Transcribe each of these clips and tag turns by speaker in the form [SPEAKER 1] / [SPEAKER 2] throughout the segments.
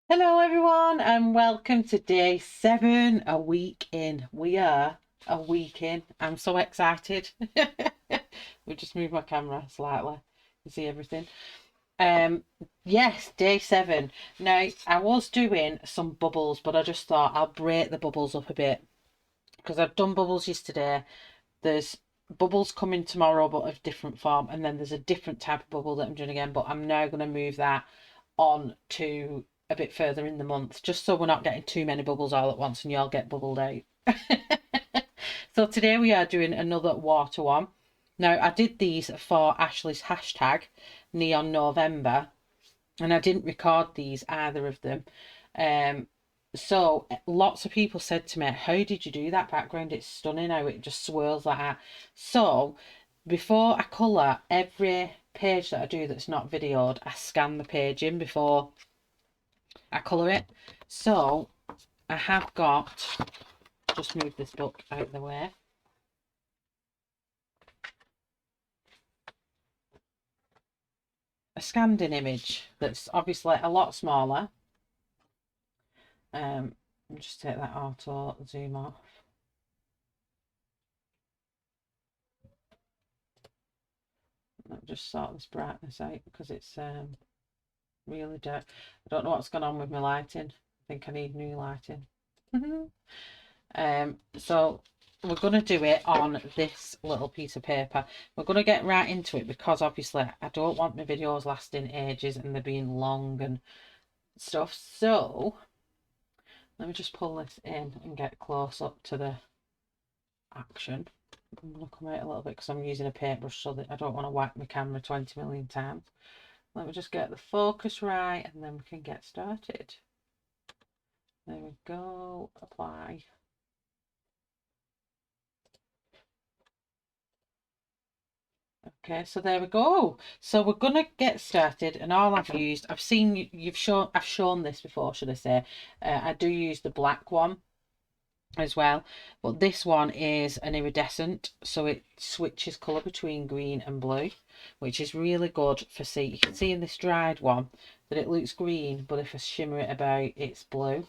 [SPEAKER 1] Hello everyone and welcome to day 7, a week in. We are a week in. I'm so excited. We just moved my camera slightly. You see everything. Yes, day 7. Now I was doing some bubbles, but I just thought I'll break the bubbles up a bit because I've done bubbles yesterday. There's bubbles coming tomorrow but of different form, and then there's a different type of bubble that I'm doing again, but I'm now going to move that on to a bit further in the month, just so we're not getting too many bubbles all at once and you all get bubbled out. So today we are doing another water one. Now I did these for Ashley's hashtag Neon November, and I didn't record these, either of them. So lots of people said to me, how did you do that background? It's stunning how it just swirls like that. So before I colour every page that I do that's not videoed, I scan the page in before I colour it. So I have got, just move this book out of the way. A scanned in image that's obviously a lot smaller. Just take that auto zoom off. Let me just sort this brightness out because it's really dark. I don't know what's going on with my lighting. I think I need new lighting. So we're going to do it on this little piece of paper. We're going to get right into it because obviously I don't want my videos lasting ages and they're being long and stuff. So let me just pull this in and get close up to the action. I'm going to come out a little bit because I'm using a paintbrush so that I don't want to whack my camera 20 million times. Let me just get the focus right and then we can get started. There we go. Apply. Okay, so there we go. So we're gonna get started, and all I've used, I've shown this before, should I say? I do use the black one as well, but this one is an iridescent, so it switches colour between green and blue, which is really good for see. You can see in this dried one that it looks green, but if I shimmer it about, it's blue.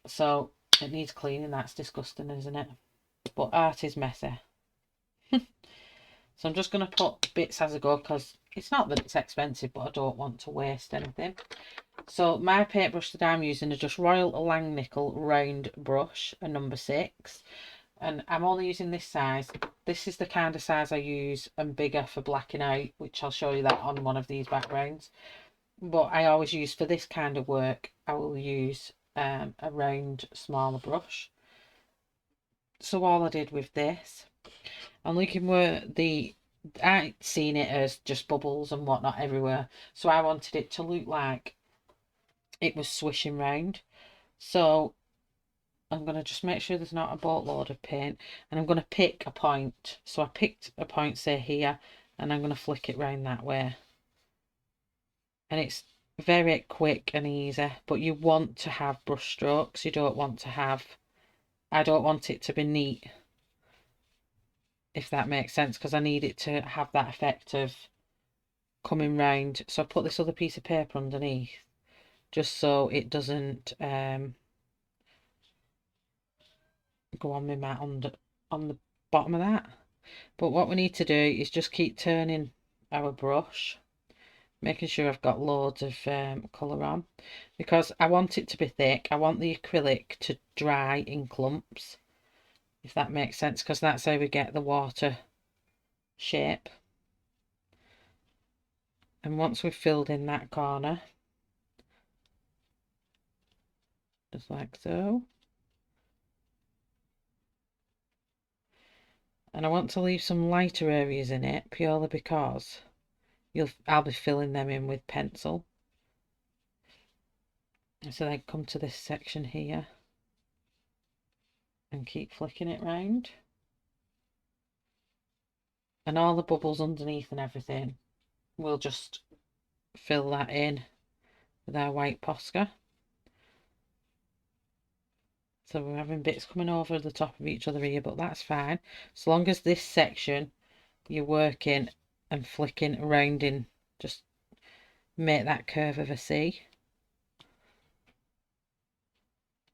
[SPEAKER 1] So it needs cleaning. That's disgusting, isn't it? But art is messy. So I'm just going to put bits as I go because it's not that it's expensive, but I don't want to waste anything. So my paintbrush that I'm using is just Royal Langnickel round brush, a number 6. And I'm only using this size. This is the kind of size I use and bigger for blacking out, which I'll show you that on one of these backgrounds. But I always use, for this kind of work, I will use a round smaller brush. So all I did with this, I'm looking where I seen it as just bubbles and whatnot everywhere, so I wanted it to look like it was swishing round. So I'm going to just make sure there's not a boatload of paint, and I'm going to pick a point. So I picked a point, say here, and I'm going to flick it round that way. And it's very quick and easy, but you want to have brush strokes. You don't want to have, I don't want it to be neat, if that makes sense, because I need it to have that effect of coming round. So I put this other piece of paper underneath just so it doesn't go on my mat on the bottom of that. But what we need to do is just keep turning our brush, making sure I've got loads of colour on, because I want it to be thick. I want the acrylic to dry in clumps, if that makes sense, because that's how we get the water shape. And once we've filled in that corner, just like so, and I want to leave some lighter areas in it purely because I'll be filling them in with pencil. So then come to this section here and keep flicking it round, and all the bubbles underneath and everything, we'll just fill that in with our white Posca. So we're having bits coming over the top of each other here, but that's fine. So long as this section you're working and flicking around in, just make that curve of a C.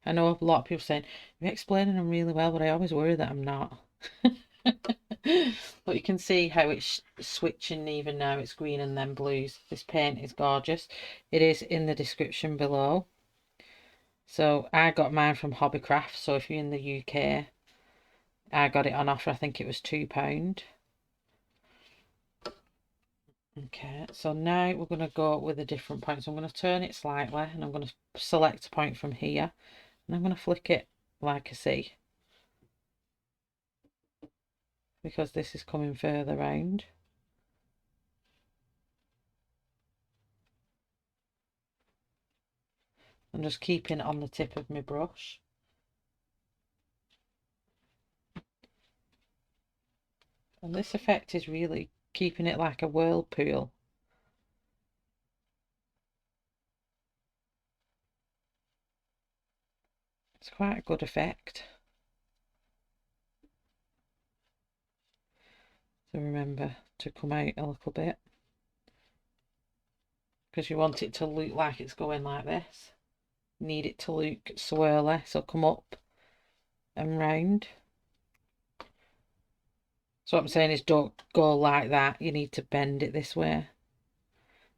[SPEAKER 1] I know a lot of people saying, you're explaining them really well, but I always worry that I'm not. But you can see how it's switching even now. It's green and then blues. This paint is gorgeous. It is in the description below. So I got mine from Hobbycraft. So if you're in the UK, I got it on offer. I think it was £2. Okay, so now we're going to go with a different point. So I'm going to turn it slightly and I'm going to select a point from here. And I'm going to flick it like a C. Because this is coming further round. I'm just keeping it on the tip of my brush. And this effect is really keeping it like a whirlpool. It's quite a good effect. So remember to come out a little bit. Because you want it to look like it's going like this. You need it to look swirly, so come up and round. So what I'm saying is don't go like that. You need to bend it this way.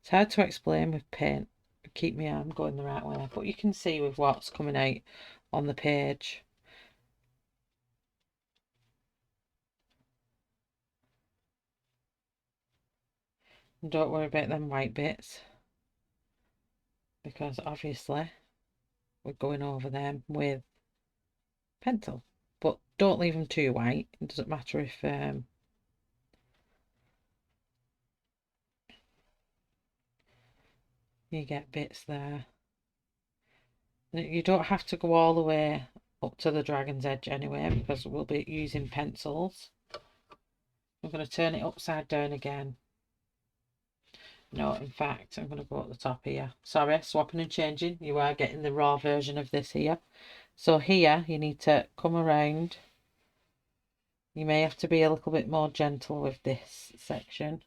[SPEAKER 1] It's hard to explain with paint. Keep my arm going the right way. But you can see with what's coming out on the page. And don't worry about them white bits. Because obviously we're going over them with pencil. But don't leave them too white. It doesn't matter if you get bits there. You don't have to go all the way up to the dragon's edge anyway, because we'll be using pencils. I'm going to turn it upside down again. No, in fact, I'm going to go at the top here. Sorry, swapping and changing. You are getting the raw version of this here. So here, you need to come around. You may have to be a little bit more gentle with this section,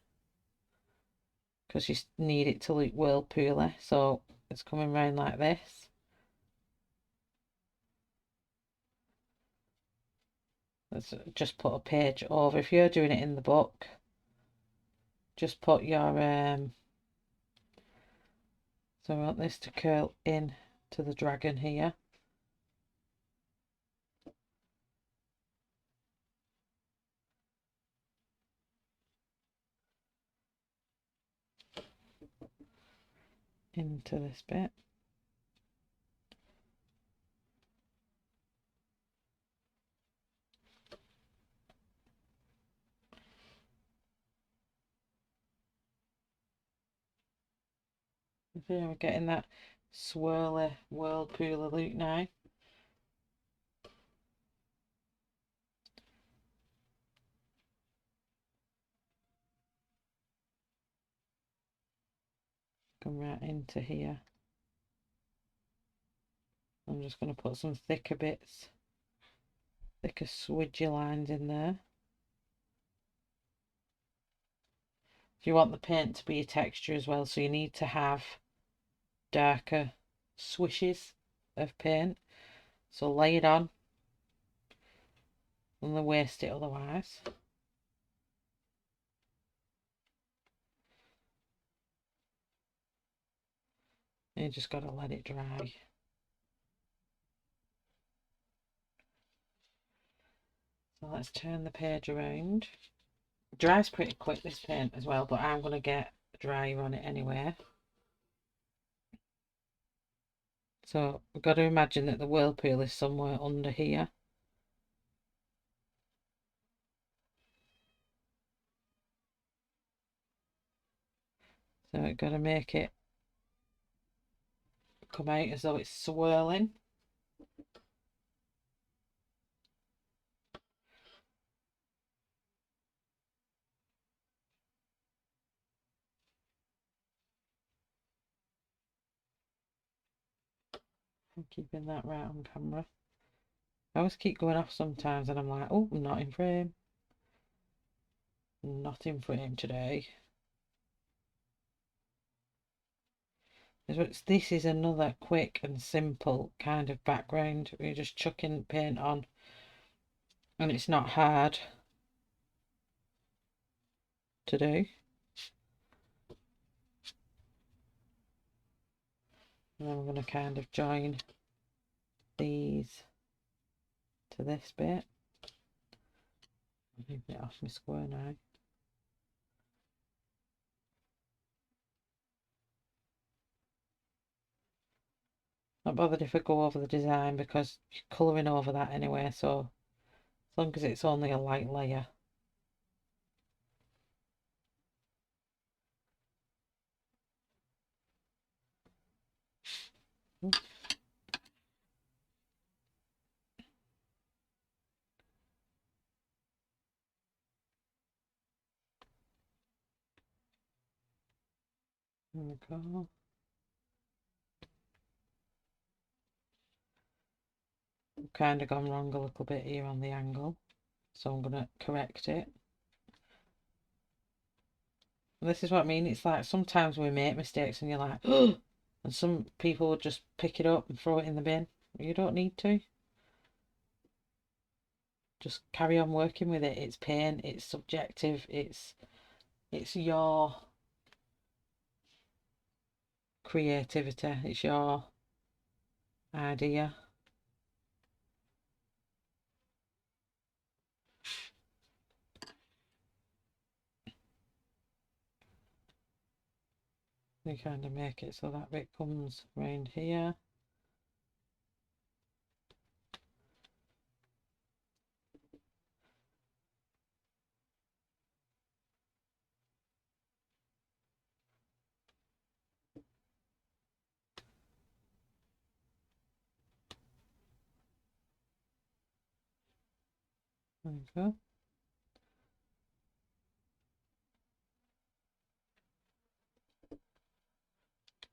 [SPEAKER 1] because you need it to look whirlpooly. So it's coming around like this. Let's just put a page over. If you're doing it in the book, just put your so I want this to curl in to the dragon here. Into this bit. There we're getting that swirly whirlpooly look now. Come right into here. I'm just going to put some thicker bits, thicker swidgy lines in there. You want the paint to be a texture as well, so you need to have darker swishes of paint. So lay it on and then waste it otherwise. You just got to let it dry. So let's turn the page around. It dries pretty quick, this paint as well, but I'm going to get dry on it anyway. So we've got to imagine that the whirlpool is somewhere under here. So we've got to make it come out as though it's swirling. I'm keeping that right on camera. I always keep going off sometimes and I'm like, oh, I'm not in frame. Not in frame today. This is another quick and simple kind of background. We're just chucking paint on and it's not hard to do. And then we're going to kind of join these to this bit. Move it off my square now. Not bothered if I go over the design because you're colouring over that anyway, so as long as it's only a light layer. There we go. I've kind of gone wrong a little bit here on the angle, so I'm going to correct it. And this is what I mean, it's like sometimes we make mistakes and you're like, oh, and some people would just pick it up and throw it in the bin. You don't need to. Just carry on working with it. It's paint, it's subjective, it's your creativity, it's your idea. You kind of make it so that bit comes around here. There we go.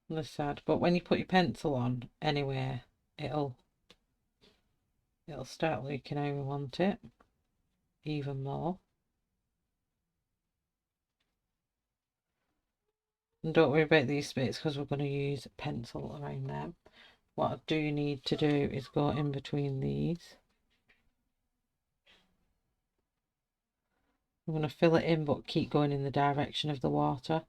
[SPEAKER 1] On this side, but when you put your pencil on anyway, it'll start looking how we want it even more. And don't worry about these bits because we're going to use pencil around them. What I do need to do is go in between these. I'm going to fill it in but keep going in the direction of the water.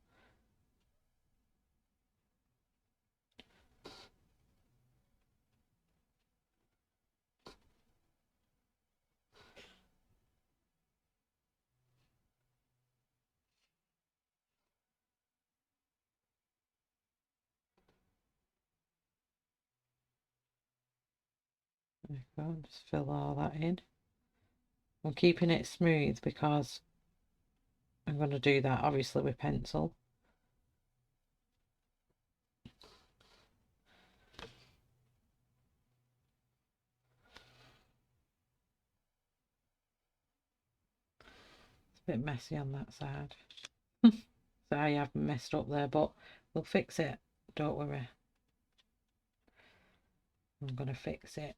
[SPEAKER 1] There we go, just fill all that in. I'm keeping it smooth because I'm going to do that obviously with pencil. It's a bit messy on that side. So I have messed up there, but we'll fix it, don't worry. I'm going to fix it.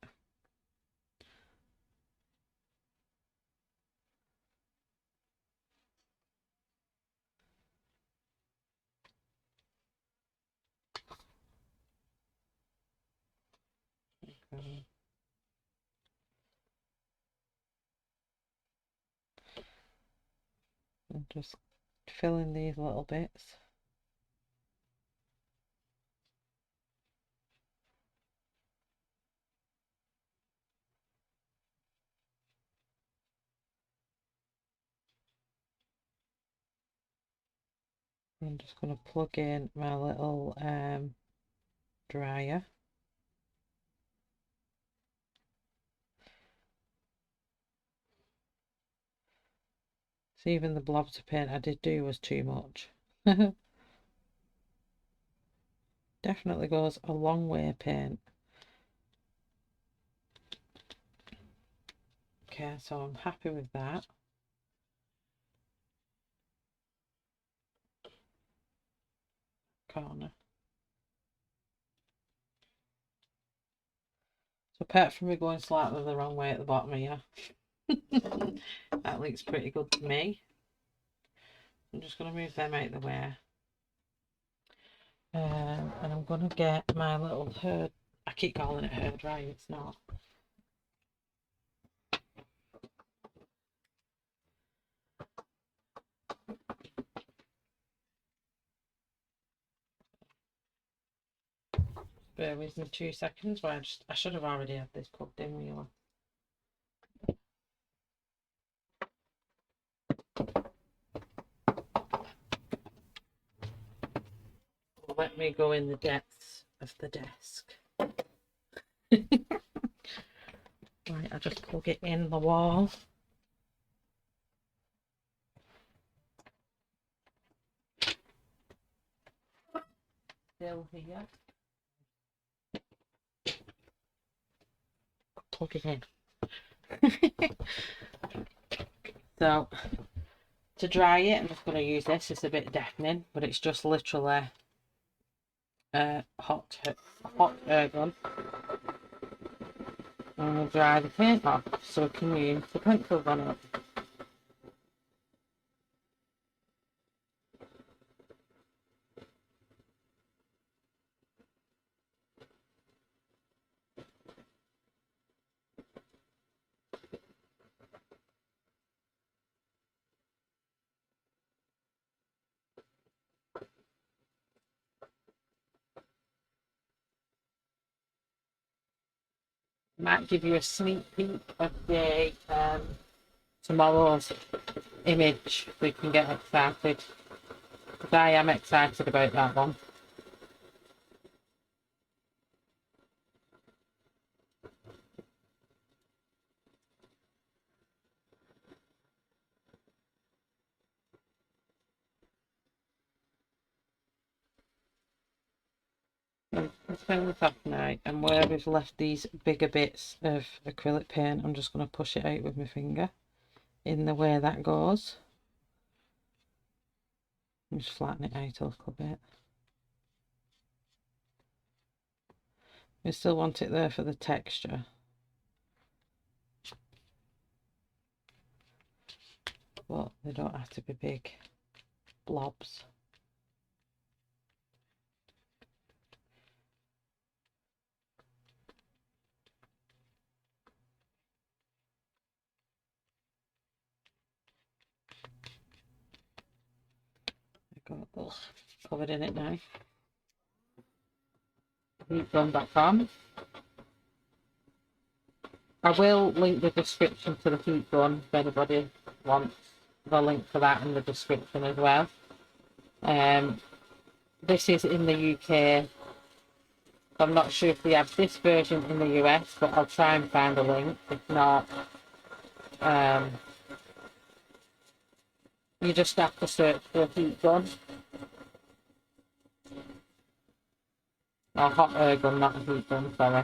[SPEAKER 1] Okay. And just fill in these little bits. I'm just going to plug in my little dryer. So even the blobs of paint I did do was too much. Definitely goes a long way, paint. Okay, so I'm happy with that. Corner. So apart from me going slightly the wrong way at the bottom here, that looks pretty good to me. I'm just going to move them out of the way. And I'm going to get my little herd. I keep calling it herd, right? It's not. Bear with me 2 seconds. But I should have already had this plugged in, really. Let me go in the depths of the desk. Right, I'll just plug it in the wall. Still here. Plug it in. So, to dry it, I'm just going to use this. It's a bit deafening, but it's just literally hot air gun. And we'll dry the paint off so we can use the pencils on it. Might give you a sneak peek of the tomorrow's image so you can get excited. Because I am excited about that one. Let's turn this off now, and where we've left these bigger bits of acrylic paint, I'm just going to push it out with my finger in the way that goes. Just flatten it out a little bit. We still want it there for the texture, but they don't have to be big blobs. I've got those covered in it now. Heat gun back on. I will link the description to the heat gun if anybody wants the link for that in the description as well. This is in the UK. I'm not sure if they have this version in the US, but I'll try and find a link. If not, you just have to search for a heat gun. Or hot air gun, not a heat gun, sorry.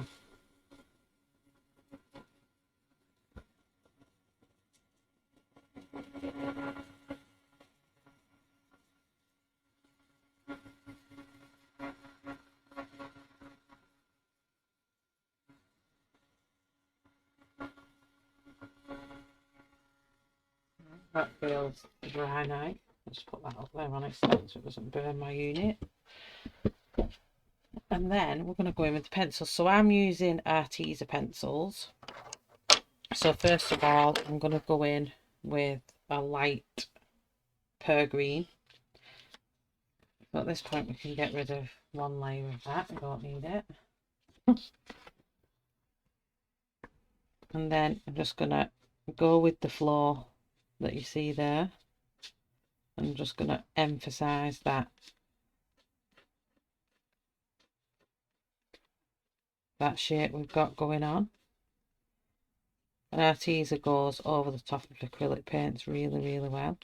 [SPEAKER 1] That feels dry now. Just put that up there on its side so it doesn't burn my unit. And then we're going to go in with the pencils. So I'm using Arteza Pencils. So first of all, I'm going to go in with a light pear green. At this point we can get rid of one layer of that, we don't need it. And then I'm just going to go with the flow that you see there. I'm just going to emphasize that shape we've got going on. And Arteza goes over the top of acrylic paints really, really well.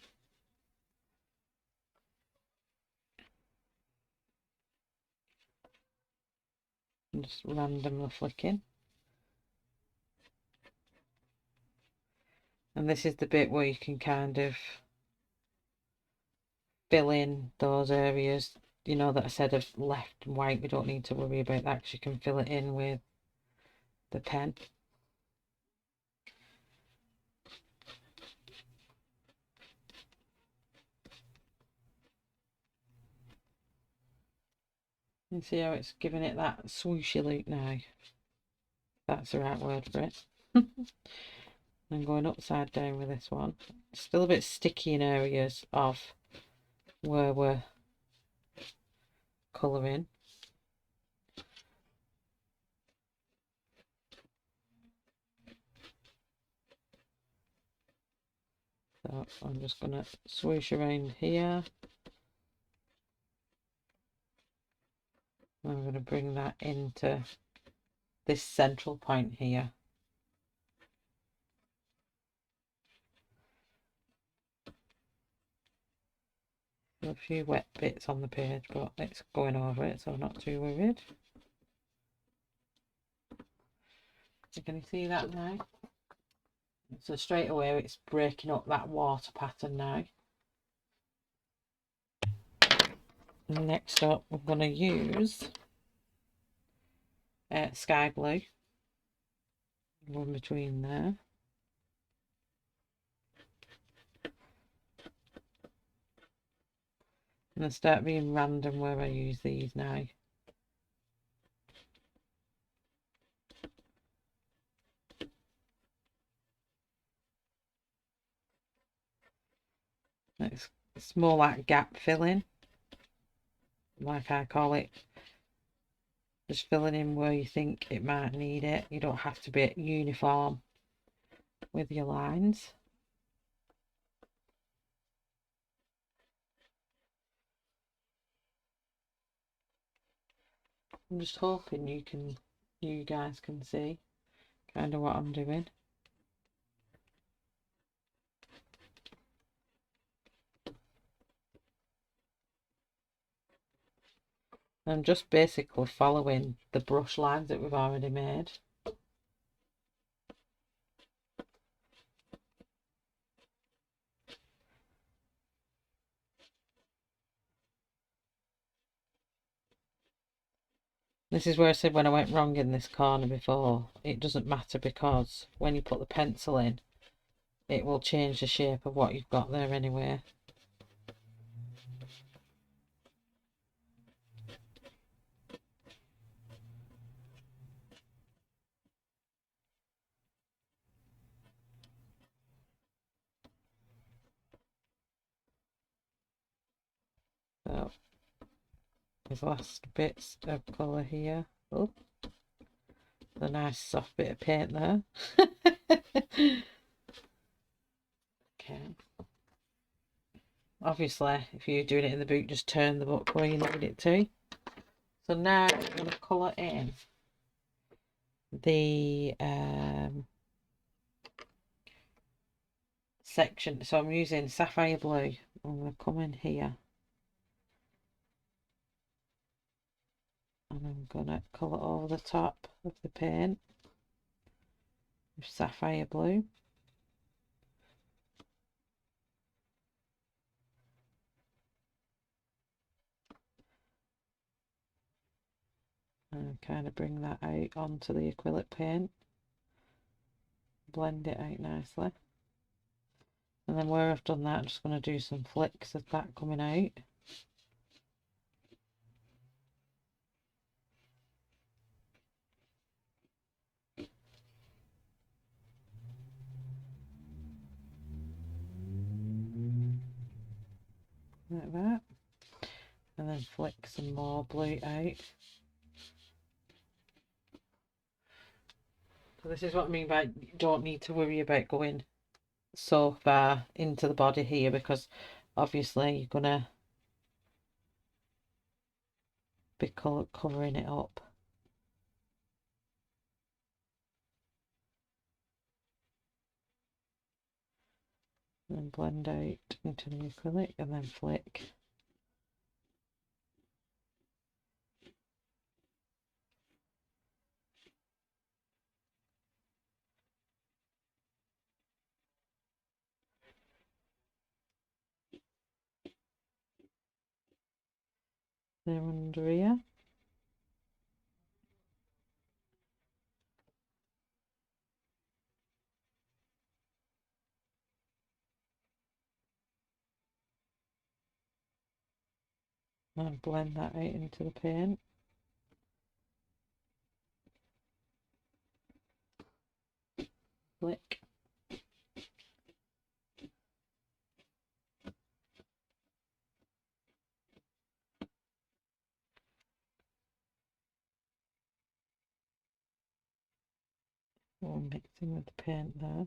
[SPEAKER 1] I'm just randomly flicking. And this is the bit where you can kind of fill in those areas, you know, that I said of left and white. We don't need to worry about that because you can fill it in with the pen. You see how it's giving it that swooshy look now? That's the right word for it. I'm going upside down with this one. Still a bit sticky in areas of where we're colouring. So I'm just going to swoosh around here. I'm going to bring that into this central point here. A few wet bits on the page, but it's going over it, so I'm not too worried. So can you see that now? So straight away it's breaking up that water pattern now. Next up, we're going to use sky blue. Go in between there. And I start being random where I use these now. It's more like gap filling, like I call it. Just filling in where you think it might need it. You don't have to be uniform with your lines. I'm just hoping you guys can see kind of what I'm doing. I'm just basically following the brush lines that we've already made. This is where I said when I went wrong in this corner before, it doesn't matter, because when you put the pencil in, it will change the shape of what you've got there anyway. So, these last bits of colour here. Oh, a nice soft bit of paint there. Okay. Obviously, if you're doing it in the book, just turn the book where you need it to. So now I'm going to colour in the section. So I'm using sapphire blue. I'm going to come in here. And I'm going to colour over the top of the paint with sapphire blue. And kind of bring that out onto the acrylic paint. Blend it out nicely. And then where I've done that, I'm just going to do some flicks of that coming out. Like that. And then flick some more blue out. So this is what I mean by you don't need to worry about going so far into the body here, because obviously you're going to be covering it up. And then blend out into the acrylic and then flick. There under here. And blend that out into the paint. acrylic. We're mixing with the paint there.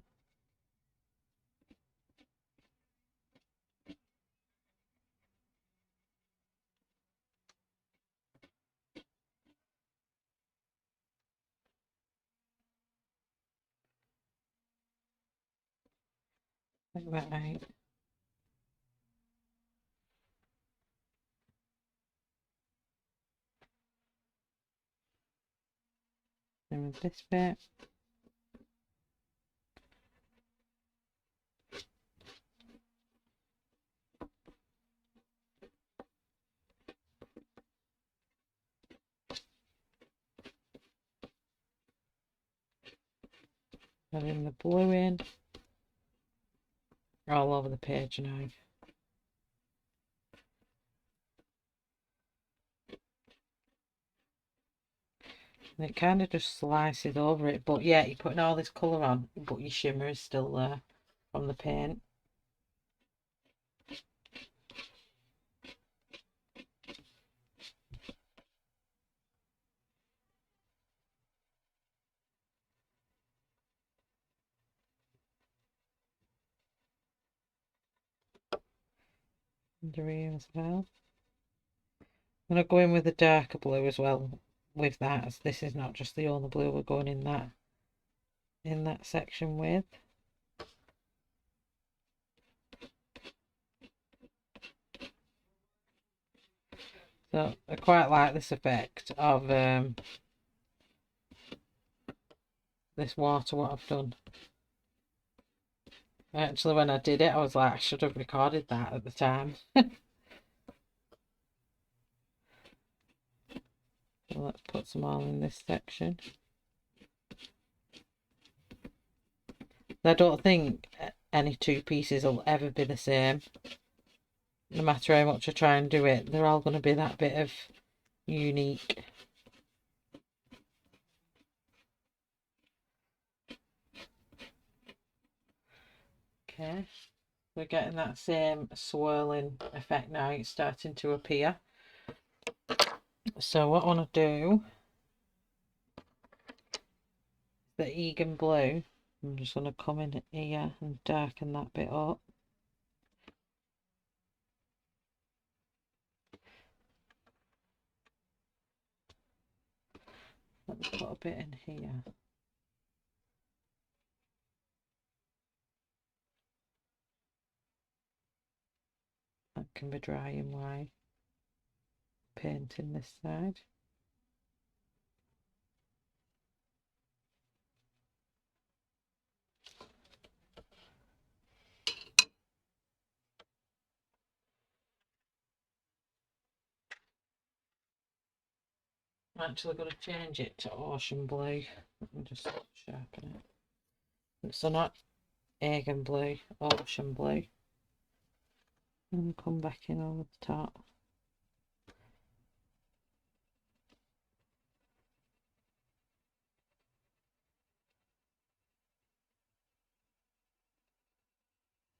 [SPEAKER 1] Like that out. And with this bit. Adding the blue in all over the page now. And it kind of just slices over it, but yeah, you're putting all this colour on, but your shimmer is still there from the paint. Under here as well. I'm going to go in with a darker blue as well with that, as this is not just the only blue we're going in that section with. So I quite like this effect of this water, what I've done. Actually, when I did it, I was like, I should have recorded that at the time. So let's put some all in this section. I don't think any two pieces will ever be the same. No matter how much I try and do it, they're all going to be that bit of unique. Okay, we're getting that same swirling effect now. It's starting to appear. So what I want to do, the Egan blue, I'm just going to come in here and darken that bit up. Let me put a bit in here. That can be drying while painting this side. I'm actually going to change it to ocean blue. Let me just sharpen it. So not Egan blue, ocean blue. And come back in over the top.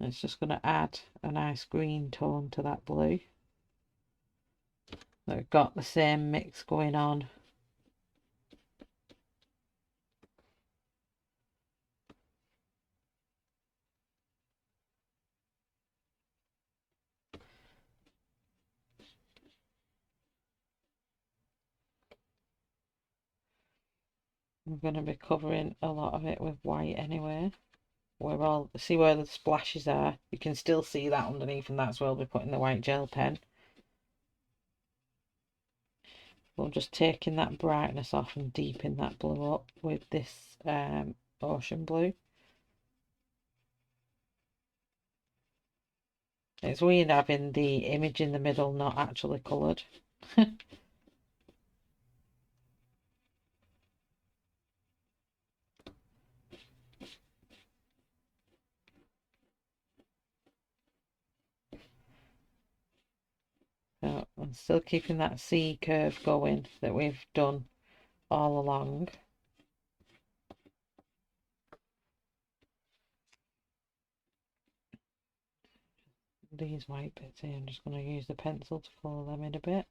[SPEAKER 1] It's just going to add a nice green tone to that blue. We've got the same mix going on. We're going to be covering a lot of it with white anyway. We're all, see where the splashes are, you can still see that underneath, and that's where we'll be putting the white gel pen. We're just taking that brightness off and deepening that blue up with this ocean blue. It's weird having the image in the middle not actually coloured. So I'm still keeping that C curve going that we've done all along. these white bits here, I'm just going to use the pencil to follow them in a bit.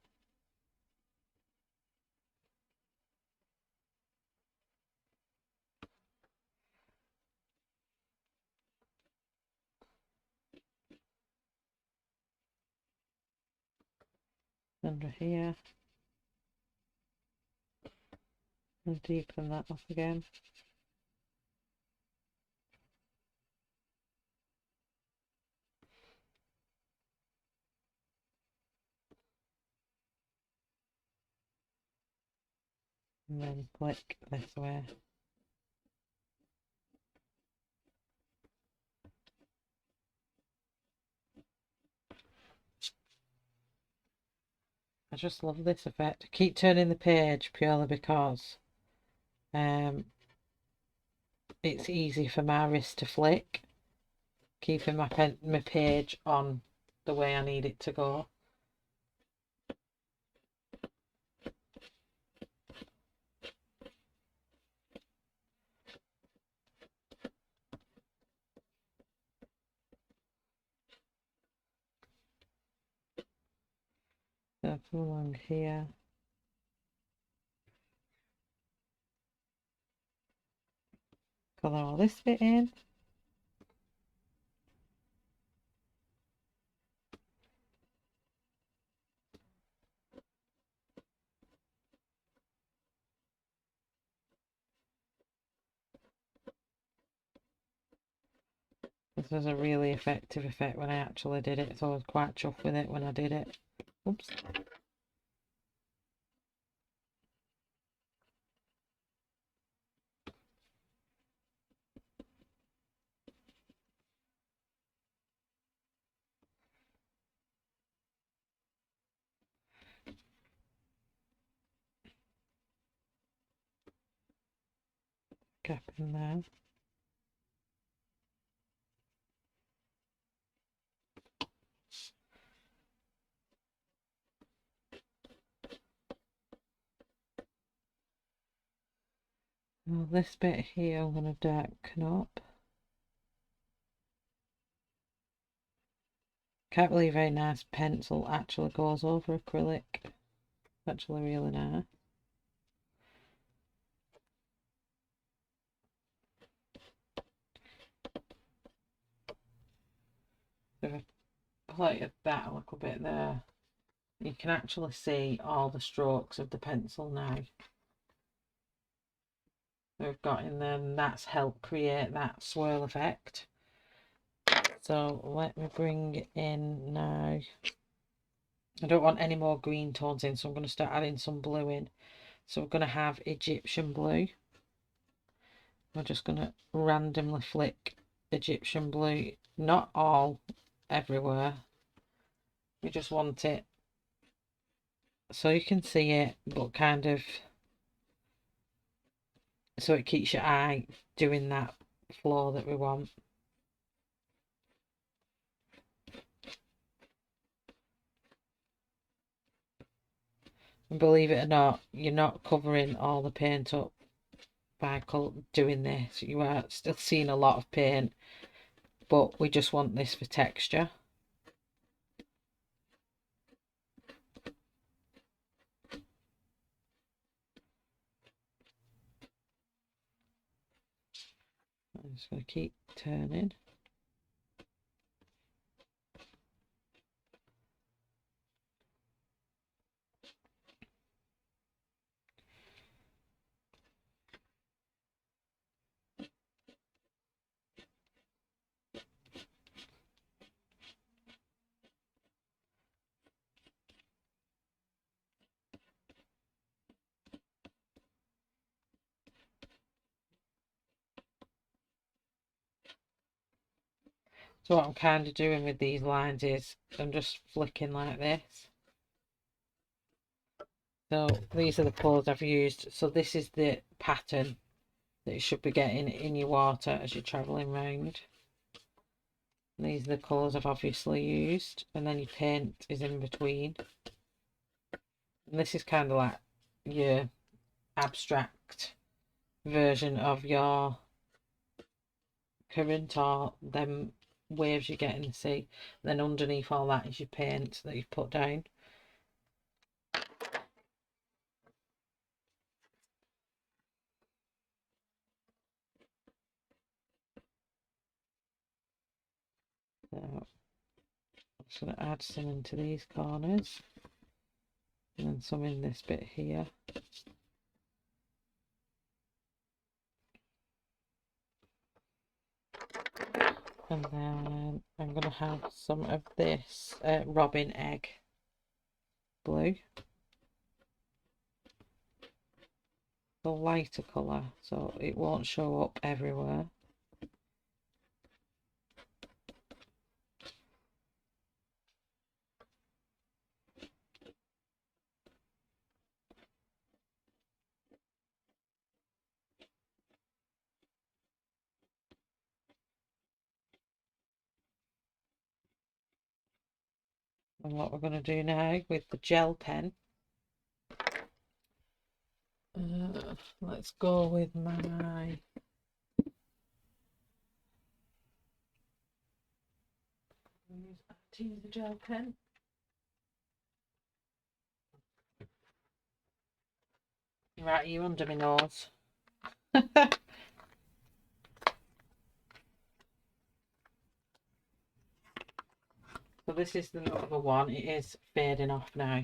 [SPEAKER 1] Under here, and deepen that up again. And then flick this way. I just love this effect. I keep turning the page purely because it's easy for my wrist to flick, keeping my page on the way I need it to go. So come along here. Colour all this bit in. This was a really effective effect when I actually did it, so I was quite chuffed with it when I did it. Oops. Gap in there. Well, this bit here I'm going to darken up. Can't believe how nice pencil actually goes over acrylic. Actually really nice. If I play that a little bit there, you can actually see all the strokes of the pencil now we've got in there, and that's helped create that swirl effect. So let me bring in now. I don't want any more green tones in, so I'm going to start adding some blue in. So we're going to have Egyptian blue. We're just going to randomly flick Egyptian blue, not all everywhere. We just want it so you can see it, but kind of so it keeps your eye doing that flow that we want. And believe it or not, you're not covering all the paint up by doing this. You are still seeing a lot of paint, but we just want this for texture. I'm just going to keep turning. So what I'm kind of doing with these lines is I'm just flicking like this. So these are the colours I've used. So this is the pattern that you should be getting in your water as you're travelling around. These are the colours I've obviously used, and then your paint is in between. And this is kind of like your abstract version of your current or them waves you get in the sea. Then underneath all that is your paint that you've put down. So I'm just going to add some into these corners and then some in this bit here. And then I'm going to have some of this robin egg blue, the lighter colour, so it won't show up everywhere. And what we're going to do now with the gel pen, let's go with my Arteza gel pen. Right, you under my nose. So this is the number one. It is fading off now.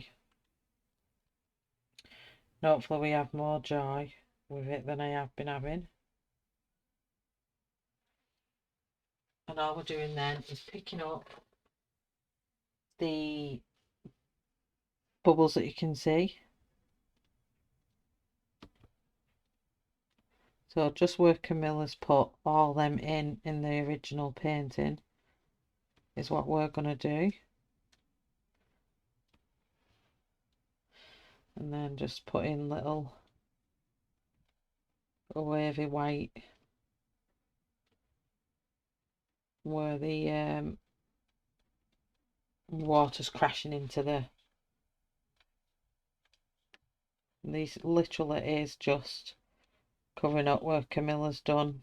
[SPEAKER 1] Hopefully we have more joy with it than I have been having. And all we're doing then is picking up the bubbles that you can see. So just where Camilla's put all them in the original painting is what we're going to do. And then just put in little wavy white where the water's crashing into the... These literally is just covering up where Camilla's done.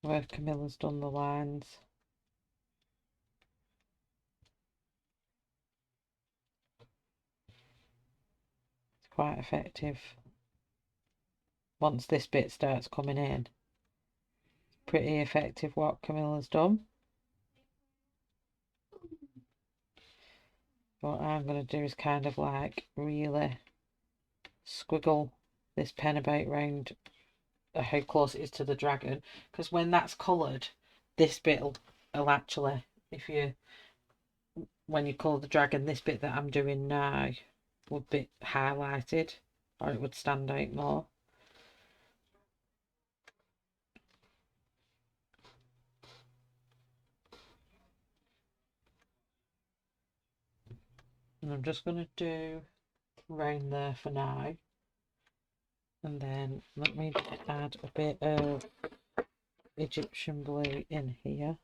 [SPEAKER 1] Where Camilla's done the lines. It's quite effective. Once this bit starts coming in, pretty effective what Camilla's done. What I'm going to do is kind of like really squiggle this pen about round how close it is to the dragon, because when that's coloured, this bit will actually, when you colour the dragon, this bit that I'm doing now would be highlighted, or it would stand out more. And I'm just going to do round there for now, and then let me add a bit of Egyptian blue in here.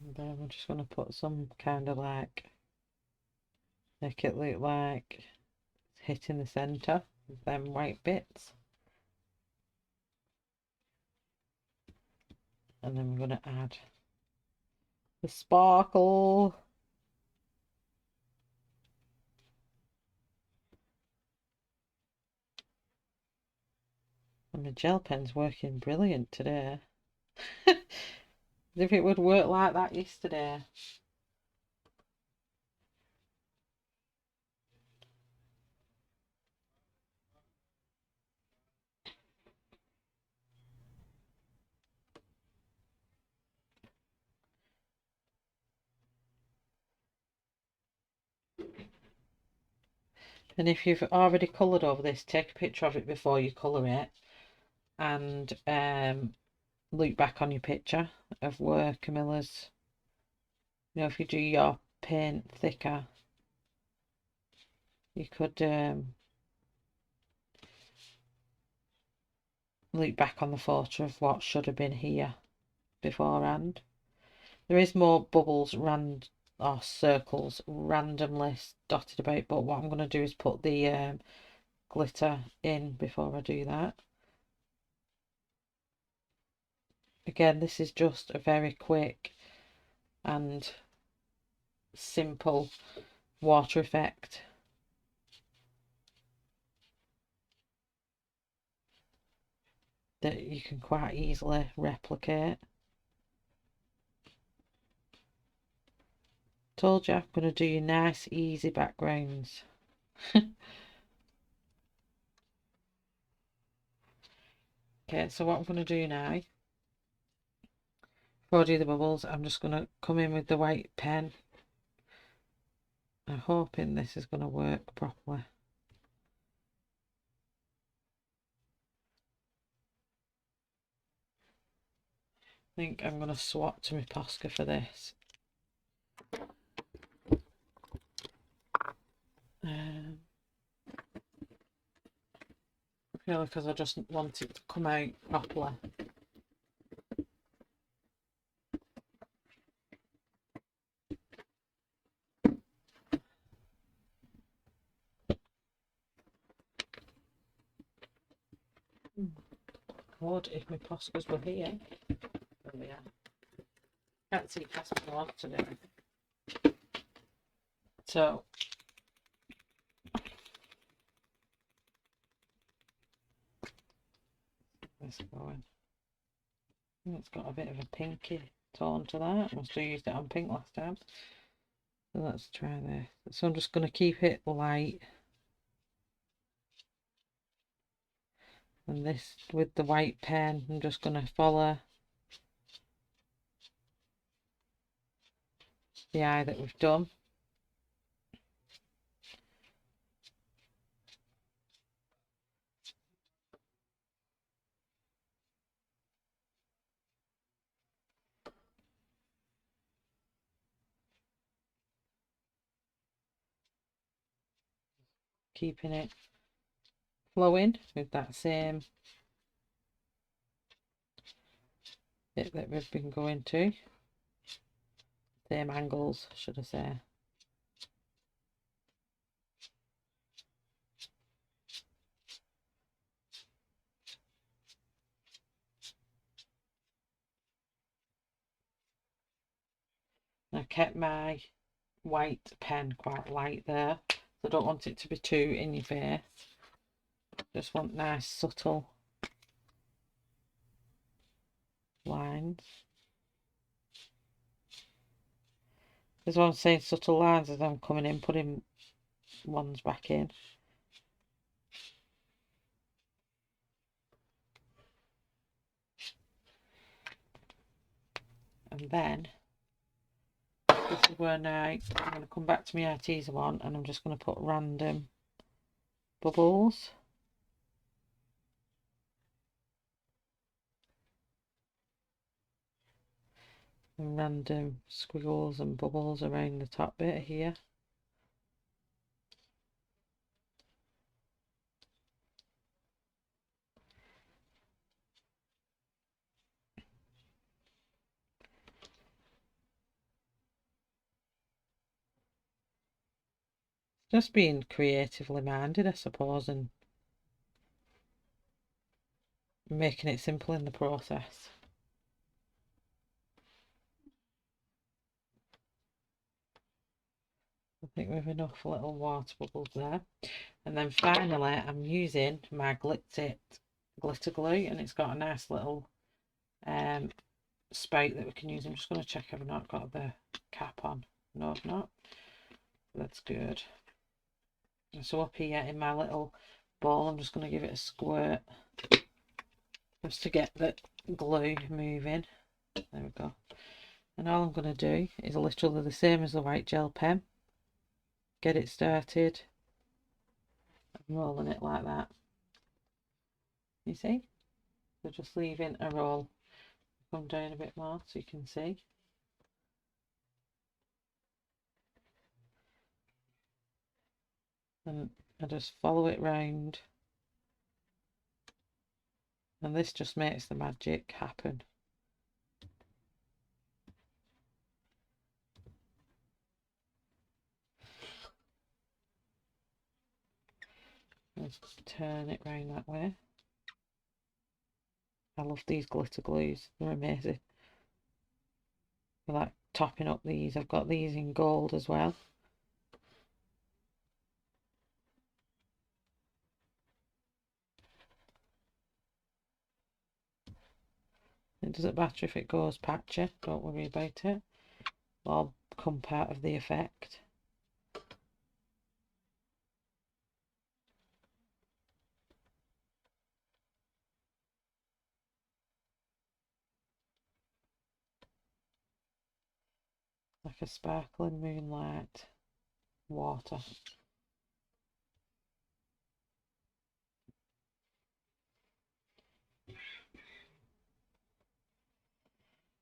[SPEAKER 1] And then I'm just going to put some kind of like, make it look like it's hitting the centre of them white bits. And then we're going to add the sparkle. And the gel pen's working brilliant today. As if it would work like that yesterday. And if you've already coloured over this, take a picture of it before you colour it, and look back on your picture of where Camilla's, you know, if you do your paint thicker, you could look back on the photo of what should have been here beforehand. There is more bubbles or circles randomly dotted about, but what I'm going to do is put the glitter in before I do that. Again, this is just a very quick and simple water effect. That you can quite easily replicate. Told you I'm going to do you nice easy backgrounds. Okay, so what I'm going to do now, before I do the bubbles, I'm just going to come in with the white pen. I'm hoping this is going to work properly. I think I'm going to swap to my Posca for this. Really, because I just want it to come out properly. Would if my Poscas were here. There we are. Can't see past my log today. So this going. It's got a bit of a pinky tone to that. I must have used it on pink last time. So let's try this. So I'm just going to keep it light. And this with the white pen, I'm just going to follow the eye that we've done. Keeping it flowing with that same bit that we've been going to. Same angles, should I say. I kept my white pen quite light there. I don't want it to be too in your face. Just want nice subtle lines. As I'm saying subtle lines as I'm coming in, putting ones back in. And then this is where now I'm going to come back to my Arteza one, and I'm just going to put random bubbles. And random squiggles and bubbles around the top bit here. Just being creatively minded, I suppose, and making it simple in the process. I think we have enough little water bubbles there. And then finally I'm using my glitter glue, and it's got a nice little spout that we can use. I'm just going to check I've not got the cap on. No, I've not. That's good. So up here in my little bowl, I'm just going to give it a squirt just to get the glue moving. There we go. And all I'm going to do is literally the same as the white gel pen. Get it started. rolling it like that. You see? So just leaving a roll. Come down a bit more so you can see. And I just follow it round. And this just makes the magic happen. Let's turn it round that way. I love these glitter glues, they're amazing. I like topping up these. I've got these in gold as well. It doesn't matter if it goes patchy, don't worry about it. It'll all become part of the effect. Like a sparkling moonlight water.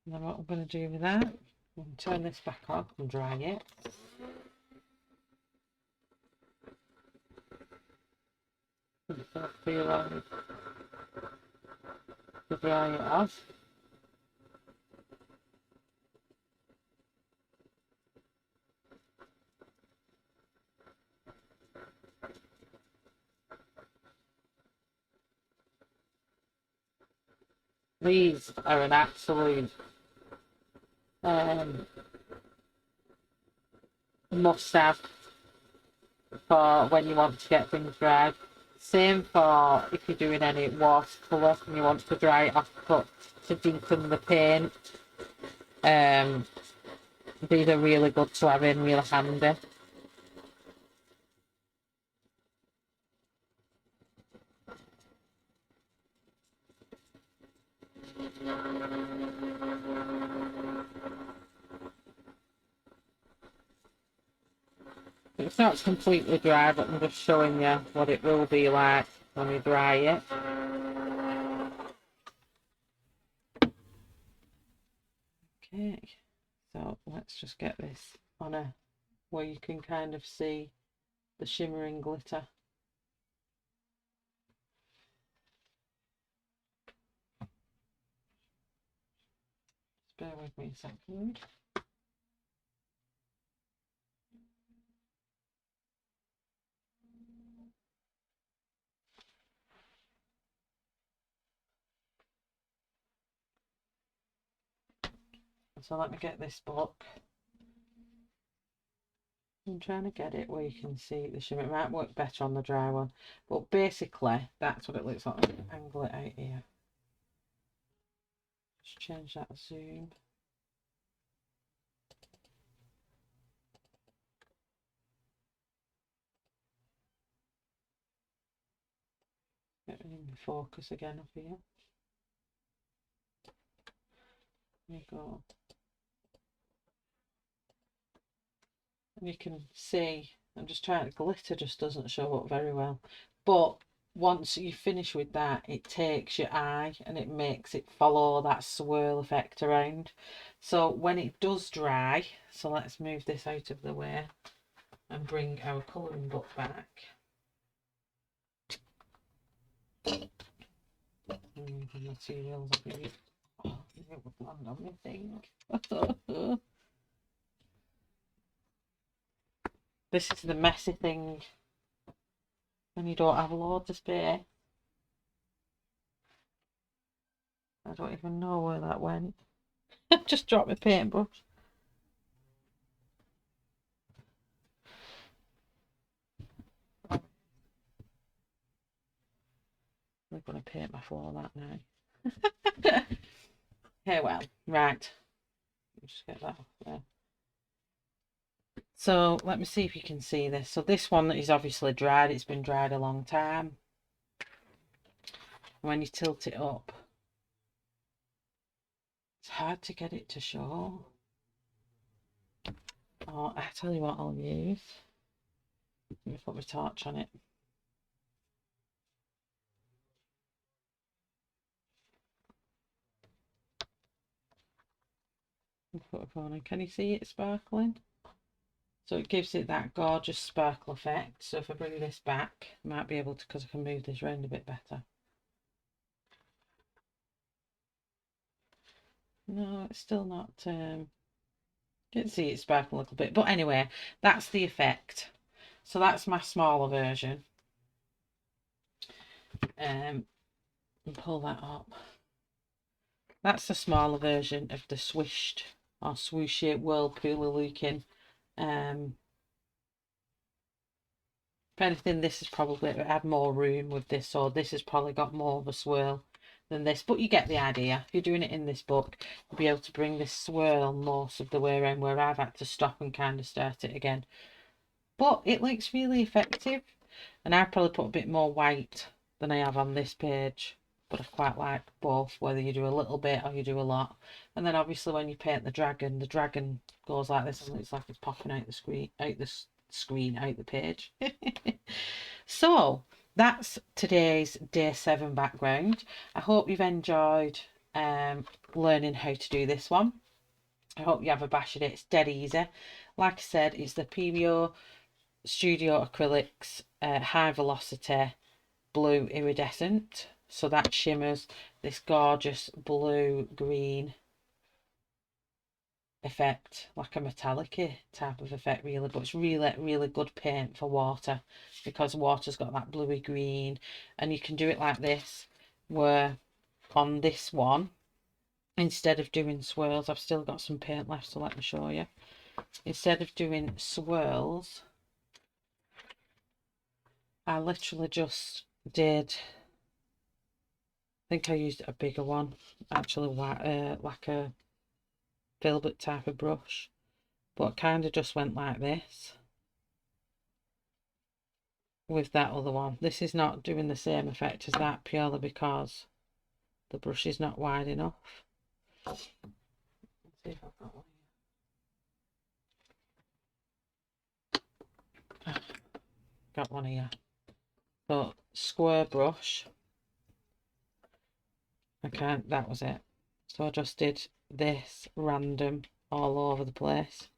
[SPEAKER 1] And then what I'm going to do with that, I'm going to turn this back on and dry it. Feel on to dry it off. These are an absolute must-have for when you want to get things dried. Same for if you're doing any watercolour and you want to dry it off, but to deepen the paint. These are really good to have in, really handy. It's not completely dry, but I'm just showing you what it will be like when we dry it. Okay, so let's just get this on a where you can kind of see the shimmering glitter. Just bear with me a second. So let me get this book. I'm trying to get it where you can see the shimmer. It might work better on the dry one, but basically that's what it looks like. Angle it out here. Just change that zoom. Get it in focus again up here. There you go. And you can see, I'm just trying to, glitter just doesn't show up very well. But once you finish with that, it takes your eye and it makes it follow that swirl effect around. So when it does dry, so let's move this out of the way and bring our colouring book back. The materials I've used. Oh, it would land on my thing. This is the messy thing when you don't have loads of space. I don't even know where that went. Just dropped my paintbrush. I'm going to paint my floor that now. Hey, well, right. Just get that off there. So let me see if you can see this. So this one is obviously dried. It's been dried a long time. When you tilt it up, it's hard to get it to show. Oh, I tell you what I'll use. Let me put my torch on it. microphone and can you see it sparkling? So it gives it that gorgeous sparkle effect. So if I bring this back, I might be able to, because I can move this around a bit better. No, it's still not, didn't see it sparkle a little bit. But anyway, that's the effect. So that's my smaller version. And pull that up. That's the smaller version of the swished or swooshy whirlpool looking. If anything, this has probably had more room with this, so this has probably got more of a swirl than this, but you get the idea. If you're doing it in this book, you'll be able to bring this swirl most of the way around, where I've had to stop and kind of start it again. But it looks really effective, and I probably put a bit more white than I have on this page, but I quite like both, whether you do a little bit or you do a lot. And then obviously when you paint the dragon goes like this, and it's like it's popping out the screen, out the page. So that's today's day 7 background. I hope you've enjoyed learning how to do this one. I hope you have a bash at it. It's dead easy. Like I said, it's the Pebeo Studio Acrylics High Velocity Blue Iridescent. So that shimmers this gorgeous blue green effect, like a metallic type of effect really, but it's really good paint for water, because water's got that bluey green. And you can do it like this, where on this one, instead of doing swirls, I've still got some paint left, so let me show you. Instead of doing swirls, I literally just did, I think I used a bigger one actually, like a filbert type of brush, but kind of just went like this with that other one. This is not doing the same effect as that, purely because the brush is not wide enough. Let's see if I've got one here. Got one here. So square brush. Okay, that was it. So I just did this random all over the place.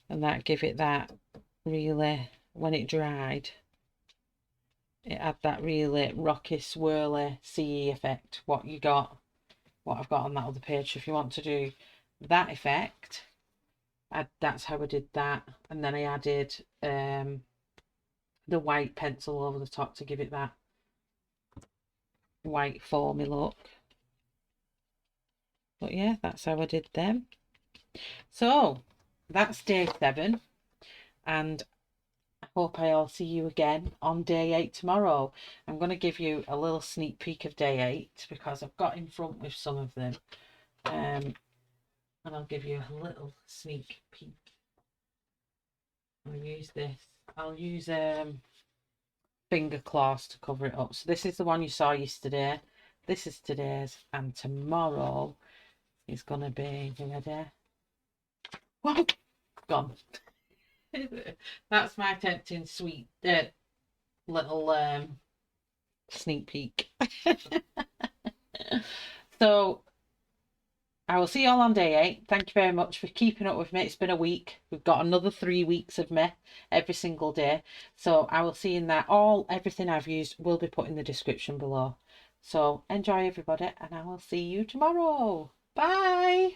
[SPEAKER 1] And that give it that really, when it dried, it had that really rocky, swirly, sea effect, what I've got on that other page. So if you want to do that effect, that's how I did that. And then I added the white pencil over the top to give it that white foamy look. But yeah, that's how I did them. So that's day 7, and I hope I'll see you again on day 8 tomorrow. I'm going to give you a little sneak peek of day 8 because I've got in front with some of them, and I'll give you a little sneak peek. I'll use this. I'll use finger claws to cover it up. So this is the one you saw yesterday. This is today's, and tomorrow is gonna be, ready? Whoa, gone. That's my tempting sweet little sneak peek. So I will see you all on day 8. Thank you very much for keeping up with me. It's been a week. We've got another 3 weeks of me every single day. So I will see you in that. Everything I've used will be put in the description below. So enjoy, everybody, and I will see you tomorrow. Bye.